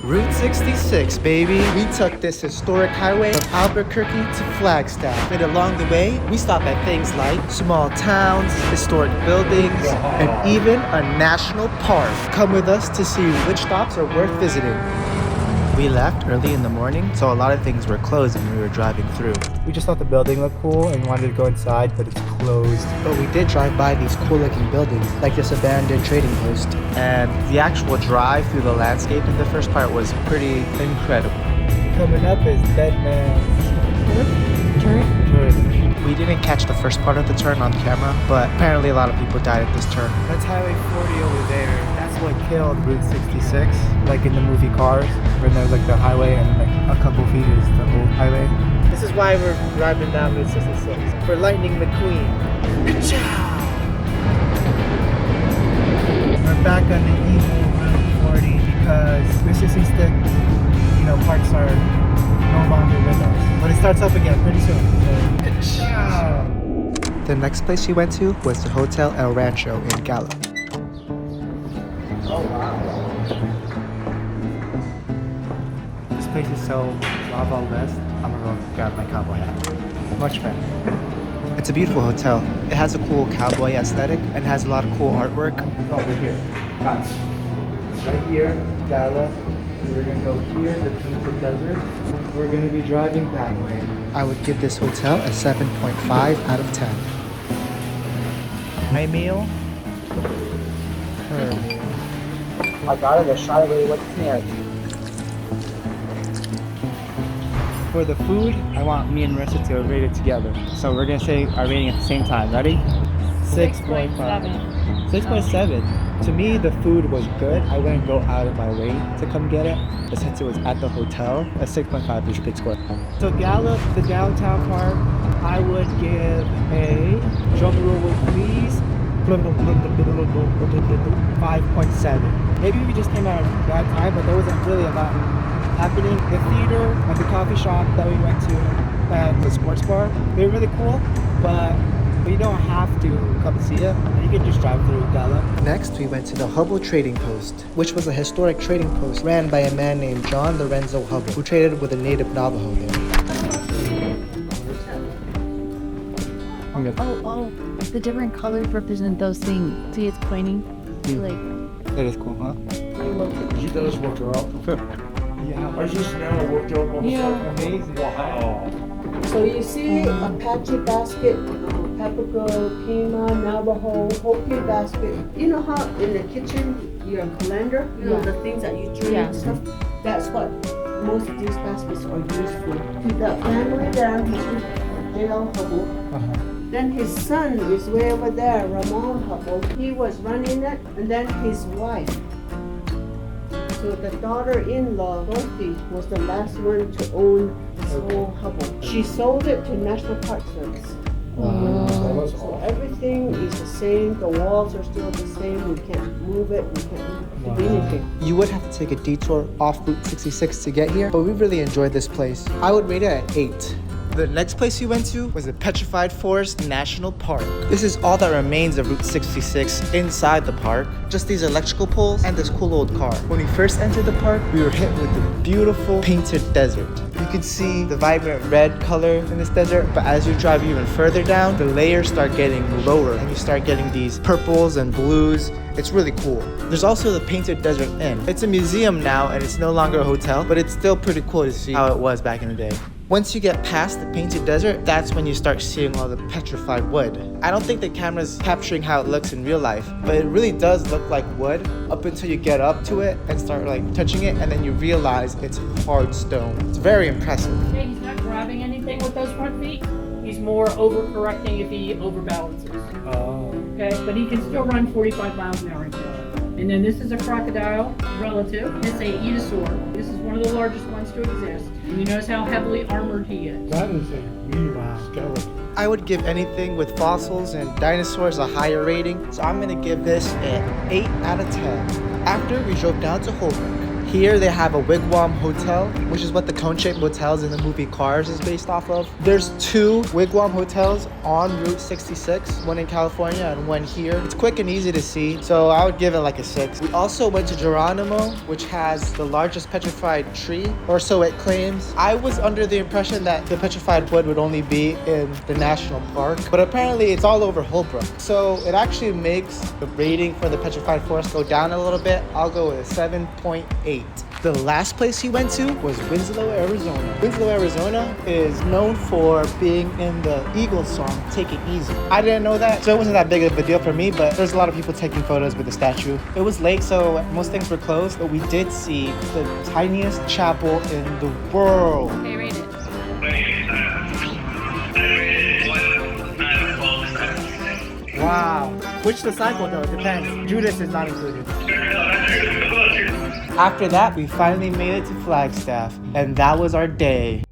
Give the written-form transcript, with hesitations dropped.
Route 66, baby. We took this historic highway from Albuquerque to Flagstaff. And along the way, we stopped at things like small towns, historic buildings, and even a national park. Come with us to see which stops are worth visiting. We left early in the morning, so a lot of things were closed when we were driving through. We just thought the building looked cool and wanted to go inside, but it's closed. But we did drive by these cool looking buildings, like this abandoned trading post. And the actual drive through the landscape in the first part was pretty incredible. Coming up is Dead Man's Turn. We didn't catch the first part of the turn on camera, but apparently a lot of people died at this turn. That's Highway 40 over there. That's what killed Route 66, like in the movie Cars, where there's like the highway and like a couple feet is the old highway. This is why we're driving down Route 66, for Lightning McQueen. We're back on the evil Route 40 because Route 66, parts are no longer with us. But it starts up again pretty soon. So. The next place we went to was the Hotel El Rancho in Gallup. Oh wow. This place is so Wild West. I'm gonna go grab my cowboy hat. Much better. It's a beautiful hotel. It has a cool cowboy aesthetic and has a lot of cool artwork. Over here. Guys. Right here, Gallup. We're gonna go here, the Petrified Desert. We're gonna be driving that way. I would give this hotel a 7.5 out of 10. My meal. I got it. Let's try it. What's next? For the food, I want me and Marissa to rate it together. So we're gonna say our rating at the same time. Ready? 6.5. 6.7. To me, the food was good. I wouldn't go out of my way to come get it. But since it was at the hotel, a 6.5 is a good score. So Gallup, the downtown part, I would give a, drum roll please, 5.7. Maybe we just came out at that time, but there wasn't really a lot happening. The theater and the coffee shop that we went to and the sports bar, they were really cool, but you don't have to come see it. You can just drive through Gallup. Next, we went to the Hubble Trading Post, which was a historic trading post ran by a man named John Lorenzo Hubble, who traded with a native Navajo there. Oh, the different colors represent those things. See, it's pointing. That is cool, huh? You guys worked her out? Yeah. I just now worked out on Amazing. Wow. So you see Apache basket, Paprika, Pima, Navajo, Hopi basket. You know how in the kitchen, your calendar, you know the things that you trade and stuff? That's what most of these baskets are used for. The family there, Mr. J.L. Hubble. Then his son is way over there, Ramon Hubble. He was running it, and then his wife. So the daughter-in-law, Dorothy, was the last one to own this whole Hubble. She sold it to National Park Service. So everything is the same. The walls are still the same. We can't move it. We can't do anything. You would have to take a detour off Route 66 to get here, but we really enjoyed this place. I would rate it at 8. The next place we went to was the Petrified Forest National Park. This is all that remains of Route 66 inside the park. Just these electrical poles and this cool old car. When we first entered the park, we were hit with the beautiful painted desert. You can see the vibrant red color in this desert, but as you drive even further down, the layers start getting lower and you start getting these purples and blues. It's really cool. There's also the Painted Desert Inn. It's a museum now and it's no longer a hotel, but it's still pretty cool to see how it was back in the day. Once you get past the Painted Desert, that's when you start seeing all the petrified wood. I don't think the camera's capturing how it looks in real life, but it really does look like wood up until you get up to it and start touching it, and then you realize it's hard stone. It's very impressive. Okay, he's not grabbing anything with those front feet. He's more overcorrecting if he overbalances. Oh. Okay, but he can still run 45 miles an hour in pitch. And then this is a crocodile relative. It's a Etosaur. This is one of the largest ones to exist. And you notice how heavily armored he is. That is a huge skeleton. I would give anything with fossils and dinosaurs a higher rating, so I'm gonna give this an 8 out of 10. After, we drove down to Holbrook. Here they have a wigwam hotel, which is what the cone-shaped hotels in the movie Cars is based off of. There's 2 wigwam hotels on Route 66, one in California and one here. It's quick and easy to see, so I would give it like a 6. We also went to Geronimo, which has the largest petrified tree, or so it claims. I was under the impression that the petrified wood would only be in the national park, but apparently it's all over Holbrook. So it actually makes the rating for the petrified forest go down a little bit. I'll go with a 7.8. The last place he went to was Winslow, Arizona. Winslow, Arizona is known for being in the Eagles song, Take It Easy. I didn't know that, so it wasn't that big of a deal for me, but there's a lot of people taking photos with the statue. It was late, so most things were closed, but we did see the tiniest chapel in the world. Okay, rate it. Wow. Which disciple though? It depends. Judas is not included. After that, we finally made it to Flagstaff, and that was our day.